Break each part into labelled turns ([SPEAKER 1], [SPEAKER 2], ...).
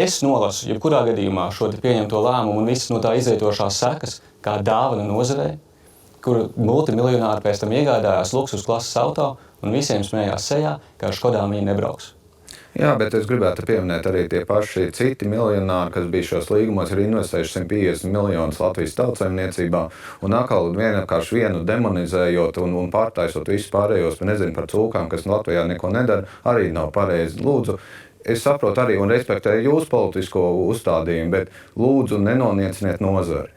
[SPEAKER 1] es nolasu, jebkurā gadījumā šo pieņemto lēmumu un visas no tā izrietošās sekas kā dāvana nozarei, kur multimiljonāri pēc tam iegādājās luksus klases auto un visiem smējās sejā, ka ar Škodām viņi nebrauks.
[SPEAKER 2] Jā, bet es gribētu pieminēt arī tie paši citi miljonāri, kas bija šos līgumos, ir investējuši 150 miljonus Latvijas tautsaimniecībā, un atkal vienkārši vienu demonizējot un pārtaisot visus pārējos, nezinu par cūkām, kas Latvijā neko nedara, arī nav pareizi. Lūdzu, es saprotu arī un respektēju jūsu politisko uzstādījumu, bet lūdzu nenonieciniet nozari.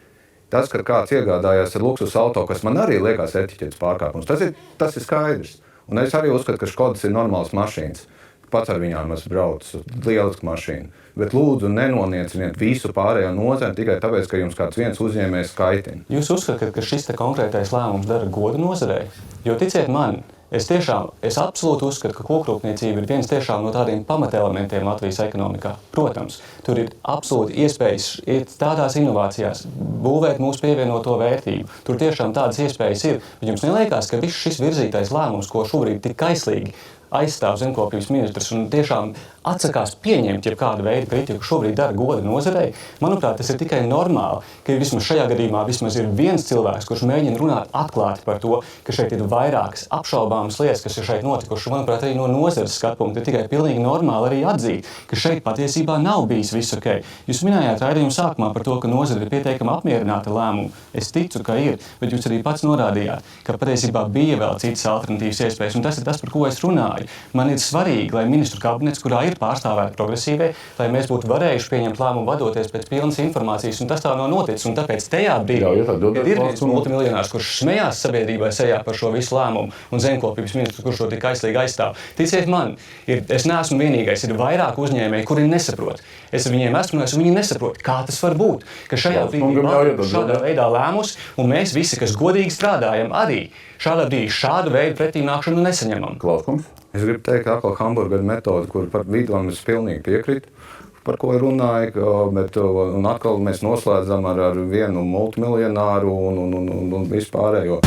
[SPEAKER 2] Tas, ka kāds iegādājās ar luksus auto, kas man arī liekas etiķetes pārkāpums, tas ir skaidrs. Un es arī uzskatu, ka Škodas ir normāls mašīnas. Pats ar viņām esmu braucis, lieliska mašīna. Bet lūdzu nenonieciniet visu pārējo nozari tikai tāpēc, ka jums kāds viens uzņēmējs kaitina.
[SPEAKER 1] Jūs uzskatāt, ka šis konkrētais lēmums dara godu nozarei? Jo ticiet man, es absolūti uzskatu, ka kokrūpniecība ir viens tiešām no tādiem pamatelementiem Latvijas ekonomikā. Protams, tur ir absolūti iespējas iet tādās inovācijās, būvēt mūsu pievienoto vērtību. Tur tiešām tādas iespējas ir. Bet jums neliekās, ka viss šis virzītais lēmums, ko šobrīd tik kaislīgi aizstāv zemkopības ministrs un tiešām atsakās pieņemt jebkādu veidu kritiku, šobrīd dara godu nozarei. Manuprāt, tas ir tikai normāli, ka vismaz šajā gadījumā ir viens cilvēks, kurš mēģina runāt atklāti par to, ka šeit ir vairākas apšaubāmas lietas, kas ir šeit notikušas. Manuprāt, arī no nozares skatpunkta ir tikai pilnīgi normāli arī atzīt, ka šeit patiesībā nav bijis viss ok. Jūs minējāt raidījuma sākumā par to, ka nozare ir pietiekami apmierināta lēmumu. Es ticu, ka ir, bet jūs arī pats norādījāt, ka patiesībā bija vēl citas alternatīvas iespējas, un tas ir tas, par ko es runāju. Man ir svarīgi, lai ministru kabinets, kurā ir pārstāvēti progresīvie, lai mēs būtu varējuši pieņemt lēmumu vadoties pēc pilnas informācijas, un tas tā nav noticis. Un tāpēc tajā brīdī, kad ir viens multimiljonārs, kurš smējās sabiedrībai sejā par šo visu lēmumu, un zemkopības ministrs, kurš to tik aizslīgi aizstāv. Ticiet man, es neesmu vienīgais, ir vairāk uzņēmēji, kuri nesaprot. Es ar viņiem esmu, un viņi nesaprot, kā tas var būt, ka šajā brīdī šādā veidā lēmus, un mēs visi, kas godīgi strādājam, arī šādā brīdī šādu veidu pretīmnākšanu nesaņemam.
[SPEAKER 3] Klausums.
[SPEAKER 2] Es gribu teikt, ka atkal hamburgeru metode, kur par vidām es pilnīgi piekrītu, par ko runāju, bet un atkal mēs noslēdzam ar vienu multimiljonāru un vispārējo.